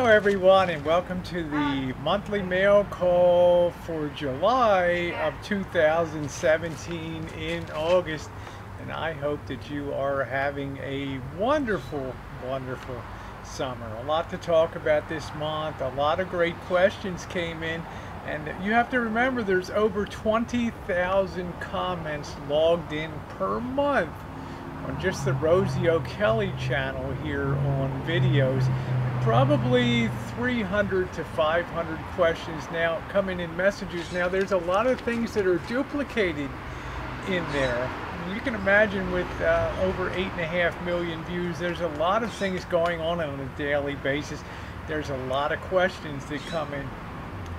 Hello everyone, and welcome to the monthly mail call for July of 2017 in August. And I hope that you are having a wonderful, wonderful summer. A lot to talk about this month. A lot of great questions came in. And you have to remember there's over 20,000 comments logged in per month on just the Rosie O'Kelly channel here on videos. Probably 300 to 500 questions now coming in messages. Now there's a lot of things that are duplicated in there. You can imagine with over 8.5 million views, there's a lot of things going on a daily basis. There's a lot of questions that come in.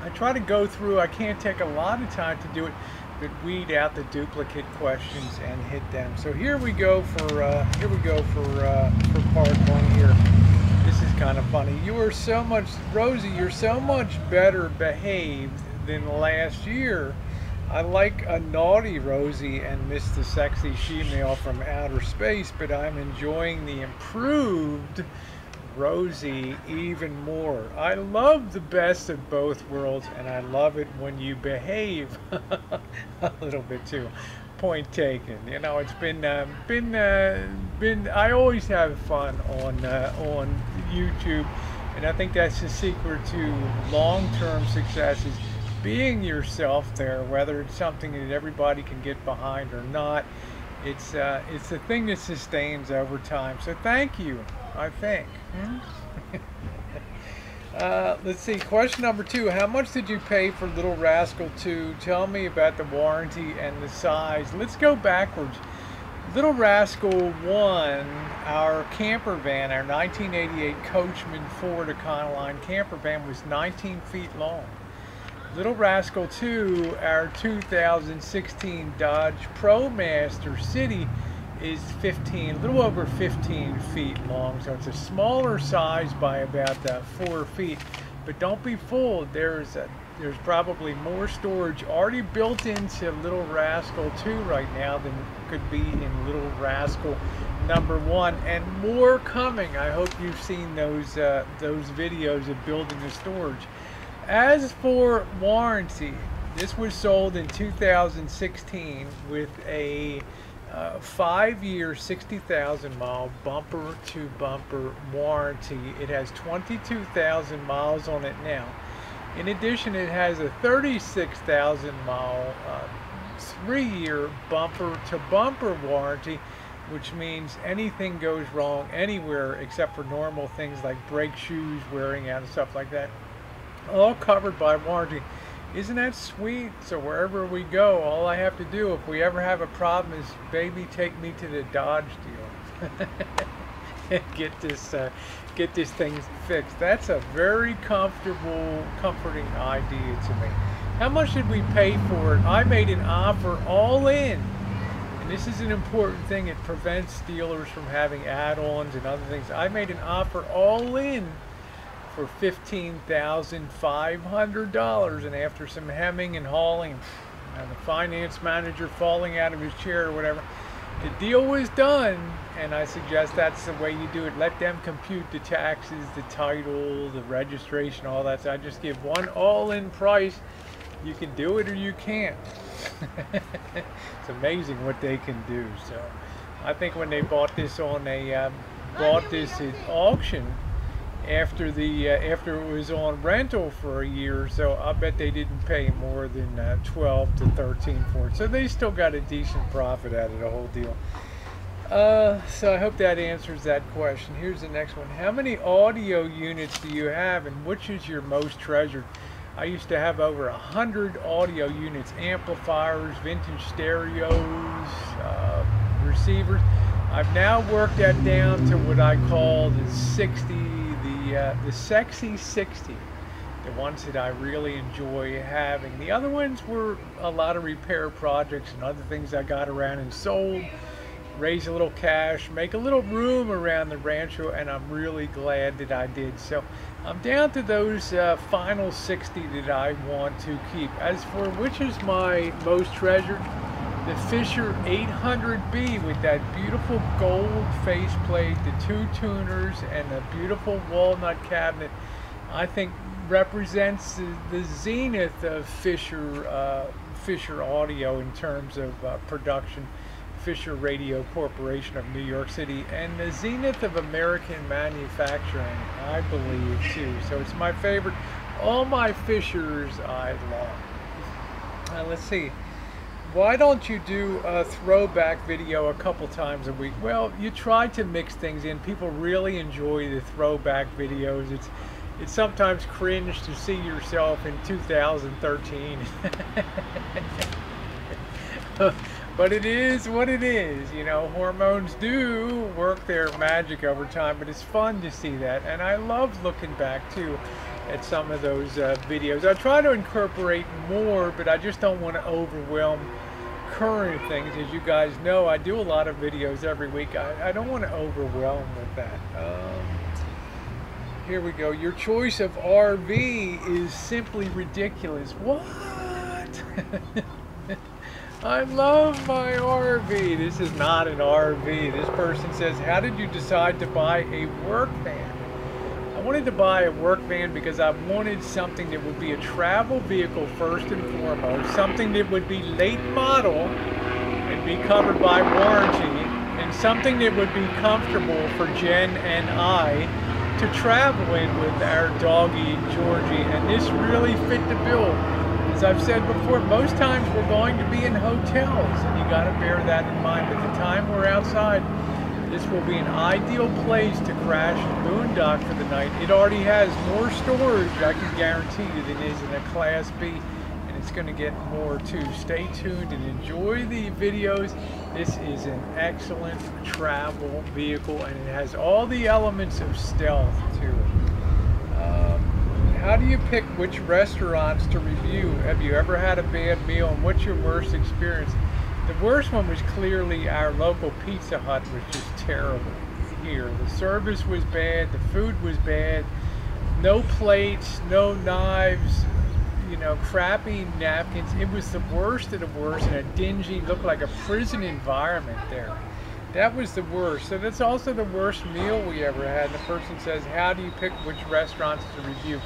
I try to go through, I can't take a lot of time to do it, but weed out the duplicate questions and hit them. So here we go for part one here. This is kind of funny. You are so much, Rosie, you're so much better behaved than last year. I like a naughty Rosie and miss the sexy she-male from outer space, but I'm enjoying the improved Rosie even more. I love the best of both worlds, and I love it when you behave a little bit too. Point taken. You know, it's been I always have fun on YouTube, and I think that's the secret to long-term success is being yourself there, whether it's something that everybody can get behind or not. It's the thing that sustains over time. So thank you, I think. Let's see, question number 2. How much did you pay for Little Rascal 2? Tell me about the warranty and the size. Let's go backwards. Little Rascal 1, our camper van, our 1988 Coachman Ford Econoline camper van was 19 feet long. Little Rascal 2, our 2016 Dodge ProMaster City, is a little over 15 feet long, so it's a smaller size by about 4 feet. But don't be fooled, there's probably more storage already built into Little Rascal 2 right now than could be in Little Rascal number 1, and more coming. I hope you've seen those videos of building the storage. As for warranty, this was sold in 2016 with a 5-year, 60,000 mile bumper to bumper warranty. It has 22,000 miles on it now. In addition, it has a 36,000 mile 3-year bumper to bumper warranty, which means anything goes wrong anywhere except for normal things like brake shoes wearing out and stuff like that, all covered by warranty. Isn't that sweet? So wherever we go, all I have to do if we ever have a problem is, baby, take me to the Dodge dealer and get this thing fixed. That's a very comforting idea to me. How much did we pay for it? I made an offer all in, and this is an important thing. It prevents dealers from having add-ons and other things. I made an offer all in for $15,500, and after some hemming and hawing and the finance manager falling out of his chair or whatever, the deal was done. And I suggest that's the way you do it. Let them compute the taxes, the title, the registration, all that. So I just give one all-in price. You can do it or you can't. It's amazing what they can do. So I think when they bought this on at auction, after it was on rental for a year or so, I bet they didn't pay more than 12 to 13 for it. So they still got a decent profit out of the whole deal. So I hope that answers that question. Here's the next one. How many audio units do you have, and which is your most treasured? I used to have over 100 audio units, amplifiers, vintage stereos, receivers. I've now worked that down to what I call the 60, the sexy 60, the ones that I really enjoy having. The other ones were a lot of repair projects and other things I got around and sold, raise a little cash, make a little room around the rancho, and I'm really glad that I did. So I'm down to those final 60 that I want to keep. As for which is my most treasured, the Fisher 800B with that beautiful gold faceplate, the 2 tuners, and the beautiful walnut cabinet I think represents the zenith of Fisher Audio in terms of production. Fisher Radio Corporation of New York City, and the zenith of American manufacturing, I believe, too. So it's my favorite. All my Fishers I love. Let's see. Why don't you do a throwback video a couple times a week? Well, you try to mix things in. People really enjoy the throwback videos. It's sometimes cringe to see yourself in 2013. But it is what it is, you know. Hormones do work their magic over time, but it's fun to see that. And I love looking back, too, at some of those videos. I try to incorporate more, but I just don't want to overwhelm current things. As you guys know, I do a lot of videos every week. I don't want to overwhelm with that. Here we go. Your choice of RV is simply ridiculous. What? I love my RV. This is not an RV. This person says, how did you decide to buy a work van? I wanted to buy a work van because I wanted something that would be a travel vehicle first and foremost, something that would be late model and be covered by warranty, and something that would be comfortable for Jen and I to travel in with our doggy Georgie, and this really fit the bill. As I've said before, most times we're going to be in hotels, and you got to bear that in mind. But the time we're outside, this will be an ideal place to crash and boondock for the night. It already has more storage, I can guarantee you, than is in a Class B, and it's going to get more too. Stay tuned and enjoy the videos. This is an excellent travel vehicle, and it has all the elements of stealth to it. How do you pick which restaurants to review? Have you ever had a bad meal, and what's your worst experience? The worst one was clearly our local Pizza Hut, which is terrible here. The service was bad, the food was bad, no plates, no knives, you know, crappy napkins. It was the worst of the worst, and a dingy, looked like a prison environment there. That was the worst. So that's also the worst meal we ever had. And the person says, how do you pick which restaurants to review?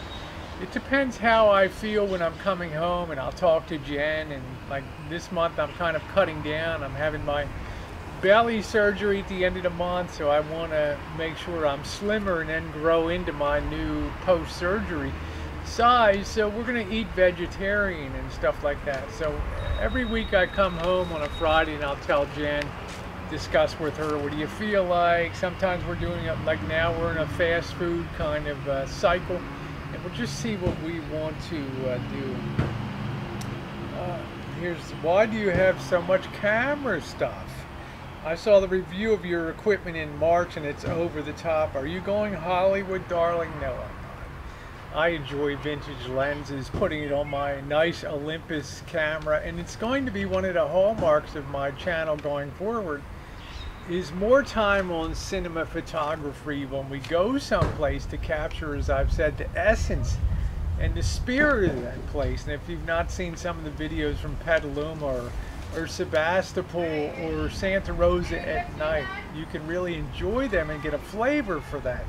It depends how I feel when I'm coming home, and I'll talk to Jen, and like this month I'm kind of cutting down. I'm having my belly surgery at the end of the month, so I want to make sure I'm slimmer and then grow into my new post-surgery size. So we're going to eat vegetarian and stuff like that. So every week I come home on a Friday and I'll tell Jen, discuss with her, what do you feel like? Sometimes we're doing it, like now we're in a fast food kind of cycle. And we'll just see what we want to do. Here's, why do you have so much camera stuff? I saw the review of your equipment in March and it's over the top. Are you going Hollywood, darling? No, I'm not. I enjoy vintage lenses, putting it on my nice Olympus camera, and it's going to be one of the hallmarks of my channel going forward, is more time on cinema photography when we go someplace to capture, as I've said, the essence and the spirit of that place. And if you've not seen some of the videos from Petaluma or Sebastopol or Santa Rosa at night, you can really enjoy them and get a flavor for that.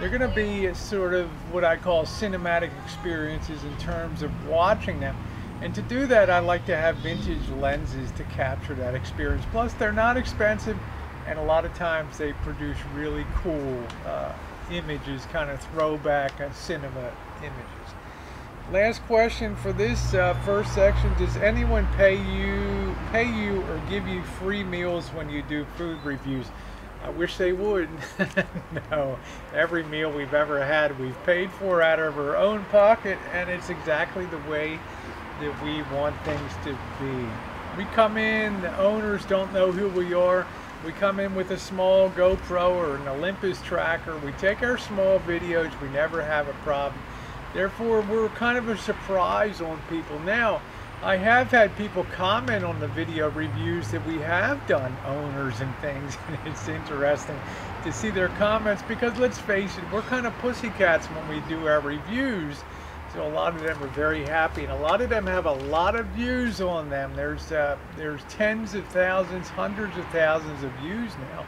They're going to be a sort of what I call cinematic experiences in terms of watching them. And to do that, I like to have vintage lenses to capture that experience. Plus, they're not expensive, and a lot of times they produce really cool images, kind of throwback cinema images. Last question for this first section: does anyone pay you or give you free meals when you do food reviews? I wish they would. No, every meal we've ever had we've paid for out of our own pocket, and it's exactly the way that we want things to be. We come in, the owners don't know who we are. We come in with a small GoPro or an Olympus tracker. We take our small videos. We never have a problem. Therefore, we're kind of a surprise on people. Now, I have had people comment on the video reviews that we have done, owners and things, and it's interesting to see their comments because, let's face it, we're kind of pussycats when we do our reviews. So a lot of them are very happy, and a lot of them have a lot of views on them. There's tens of thousands, hundreds of thousands of views now.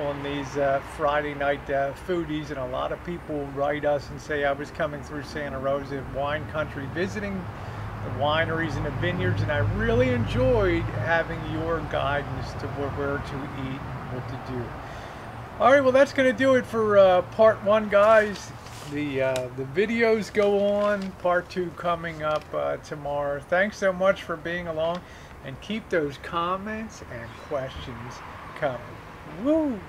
on these Friday night foodies, and a lot of people write us and say I was coming through Santa Rosa wine country visiting the wineries and the vineyards, and I really enjoyed having your guidance to where to eat and what to do. All right, well, that's going to do it for part one, guys. The videos go on. Part two coming up tomorrow. Thanks so much for being along, and keep those comments and questions coming. Woo!